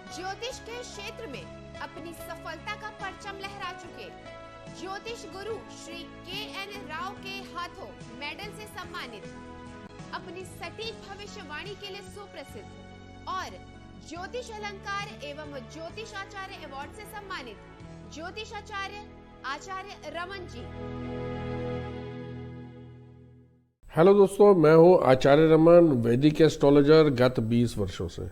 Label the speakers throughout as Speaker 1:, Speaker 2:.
Speaker 1: ज्योतिष के क्षेत्र में अपनी सफलता का परचम लहरा चुके ज्योतिष गुरु श्री के.एन. राव के हाथों मेडल से सम्मानित, अपनी सटीक भविष्यवाणी के लिए सुप्रसिद्ध और ज्योतिष अलंकार एवं ज्योतिष आचार्य अवार्ड से सम्मानित ज्योतिष आचार्य रमन जी।
Speaker 2: हेलो दोस्तों, मैं हूं आचार्य रमन, वैदिक एस्ट्रोलॉजर गत 20 वर्षों से।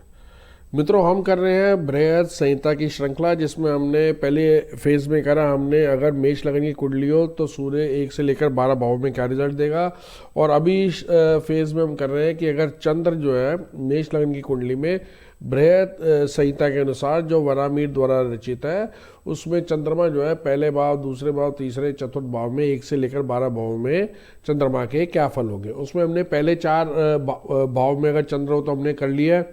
Speaker 2: मित्रों, हम कर रहे हैं बृहद संहिता की श्रृंखला, जिसमें हमने पहले फेज में करा हमने अगर मेष लगन की कुंडली हो तो सूर्य 1 से लेकर 12 भाव में क्या रिजल्ट देगा, और अभी फेज में हम कर रहे हैं कि अगर चंद्र जो है मेष लगन की कुंडली में बृहद संहिता के अनुसार जो वरामीर द्वारा रचित है उसमें चंद्रमा जो है पहले भाव, दूसरे भाव, तीसरे, चतुर्थ भाव में 1 से लेकर 12 भाव में चंद्रमा के क्या फल होंगे। उसमें हमने पहले 4 भाव में अगर चंद्र हो तो हमने कर लिया।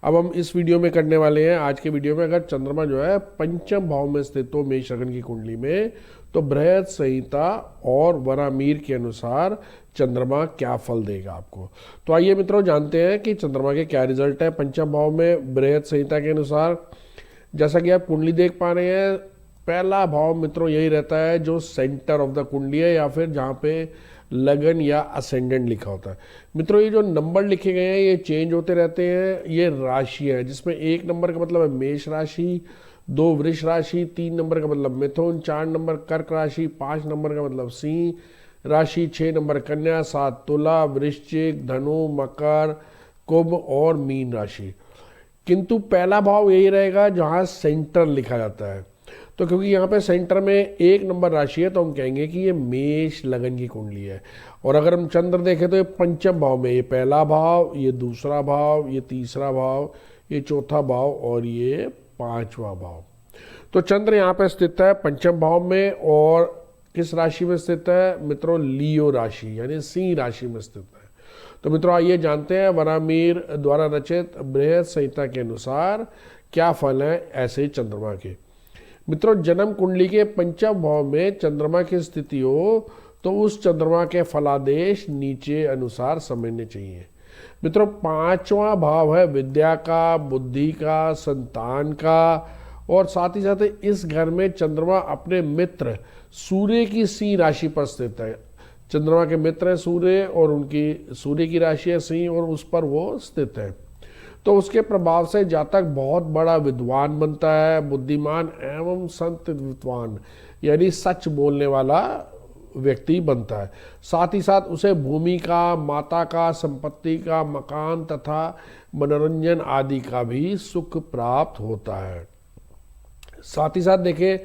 Speaker 2: अब हम इस वीडियो में करने वाले हैं, आज के वीडियो में अगर चंद्रमा जो है पंचम भाव में स्थित हो मेष लगन की कुंडली में तो बृहद संहिता और वरामीर के अनुसार चंद्रमा क्या फल देगा आपको। तो आइए मित्रों जानते हैं कि चंद्रमा के क्या रिजल्ट है पंचम भाव में बृहद संहिता के अनुसार। जैसा कि आप कुंडली देख पा रहे हैं, पहला भाव मित्रों यही रहता है जो सेंटर ऑफ द कुंडली है या फिर जहाँ पे लगन या असेंडेंट लिखा होता है। मित्रों, ये जो नंबर लिखे गए हैं ये चेंज होते रहते हैं। ये राशि है जिसमें 1 नंबर का मतलब है मेष राशि, 2 वृष राशि, 3 नंबर का मतलब मिथुन, 4 नंबर कर्क राशि, 5 नंबर का मतलब सिंह राशि, 6 नंबर कन्या, 7 तुला, वृश्चिक, धनु, मकर, कुंभ और मीन राशि। किंतु पहला भाव यही रहेगा जहां सेंटर लिखा जाता है। तो क्योंकि यहाँ पे सेंटर में 1 नंबर राशि है तो हम कहेंगे कि ये मेष लगन की कुंडली है। और अगर हम चंद्र देखें तो ये पंचम भाव में, ये पहला भाव, ये दूसरा भाव, ये तीसरा भाव, ये चौथा भाव और ये 5वां भाव। तो चंद्र यहाँ पे स्थित है पंचम भाव में और किस राशि में स्थित है मित्रों? लियो राशि यानी सिंह राशि में स्थित है। तो मित्रों आइए जानते हैं वरामीर द्वारा रचित बृहद संहिता के अनुसार क्या फल है ऐसे चंद्रमा के। मित्रों, जन्म कुंडली के पंचम भाव में चंद्रमा की स्थिति हो तो उस चंद्रमा के फलादेश नीचे अनुसार समझने चाहिए। मित्रों, 5वां भाव है विद्या का, बुद्धि का, संतान का, और साथ ही साथ इस घर में चंद्रमा अपने मित्र सूर्य की सिंह राशि पर स्थित है। चंद्रमा के मित्र है सूर्य और उनकी सूर्य की राशि है सिंह और उस पर वो स्थित है। तो उसके प्रभाव से जातक बहुत बड़ा विद्वान बनता है, बुद्धिमान एवं संत विद्वान यानी सच बोलने वाला व्यक्ति बनता है। साथ ही साथ उसे भूमि का, माता का, संपत्ति का, मकान तथा मनोरंजन आदि का भी सुख प्राप्त होता है। साथ ही साथ देखें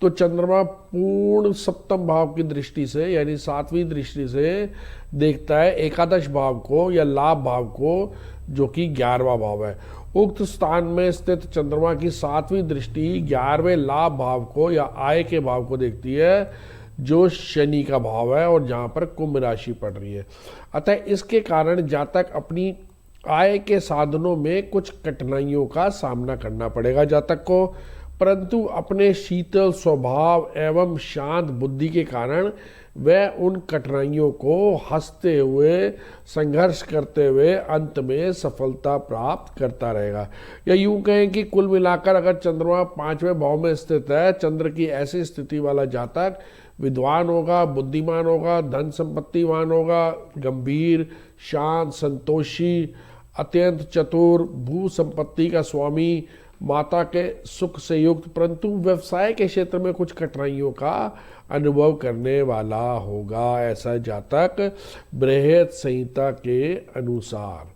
Speaker 2: तो चंद्रमा पूर्ण सप्तम भाव की दृष्टि से यानी 7वीं दृष्टि से देखता है एकादश भाव को या लाभ भाव को, जो कि 11वां भाव है। उक्त स्थान में स्थित चंद्रमा की 7वीं दृष्टि 11वें लाभ भाव को या आय के भाव को देखती है, जो शनि का भाव है और जहां पर कुंभ राशि पड़ रही है। अतः इसके कारण जातक अपनी आय के साधनों में कुछ कठिनाइयों का सामना करना पड़ेगा जातक को, परंतु अपने शीतल स्वभाव एवं शांत बुद्धि के कारण वह उन कठिनाइयों को हंसते हुए, संघर्ष करते हुए अंत में सफलता प्राप्त करता रहेगा। या यूं कहें कि कुल मिलाकर अगर चंद्रमा 5वें भाव में स्थित है, चंद्र की ऐसी स्थिति वाला जातक विद्वान होगा, बुद्धिमान होगा, धन संपत्तिवान होगा, गंभीर, शांत, संतोषी, अत्यंत चतुर, भू संपत्ति का स्वामी, माता के सुख से युक्त, परंतु व्यवसाय के क्षेत्र में कुछ कठिनाइयों का अनुभव करने वाला होगा ऐसा जातक बृहद संहिता के अनुसार।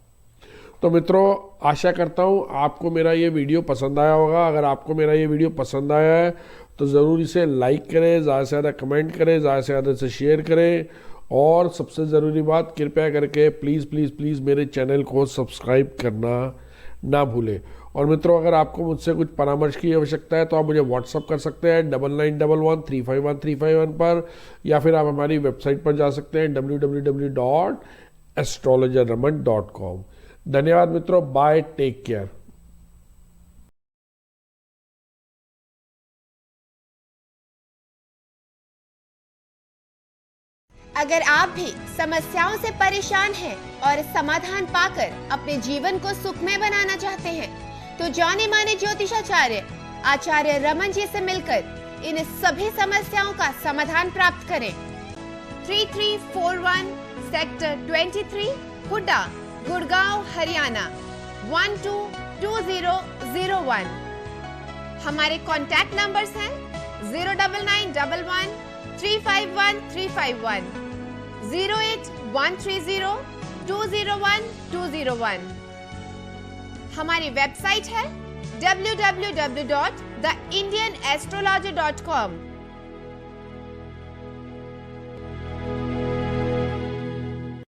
Speaker 2: तो मित्रों, आशा करता हूँ आपको मेरा ये वीडियो पसंद आया होगा। अगर आपको मेरा ये वीडियो पसंद आया है तो ज़रूर इसे लाइक करें, ज़्यादा से ज़्यादा कमेंट करें, ज़्यादा से ज़्यादा से शेयर करें, और सबसे ज़रूरी बात, कृपया करके प्लीज़ प्लीज़ प्लीज़ मेरे चैनल को सब्सक्राइब करना ना भूलें। और मित्रों, अगर आपको मुझसे कुछ परामर्श की आवश्यकता है तो आप मुझे व्हाट्सअप कर सकते हैं 9911351351 पर, या फिर आप हमारी वेबसाइट पर जा सकते हैं www.astrologerraman.com। धन्यवाद मित्रों, बाय, टेक केयर।
Speaker 1: अगर आप भी समस्याओं से परेशान हैं और समाधान पाकर अपने जीवन को सुखमय बनाना चाहते हैं तो जाने माने ज्योतिषाचार्य आचार्य रमन जी से मिलकर इन सभी समस्याओं का समाधान प्राप्त करें। 3341 सेक्टर 23 हुड्डा, गुड़गांव, हरियाणा 122001। हमारे कॉन्टैक्ट नंबर्स हैं 09911 351 351, 08130 201 201। हमारी वेबसाइट है www.theindianastrologer.com।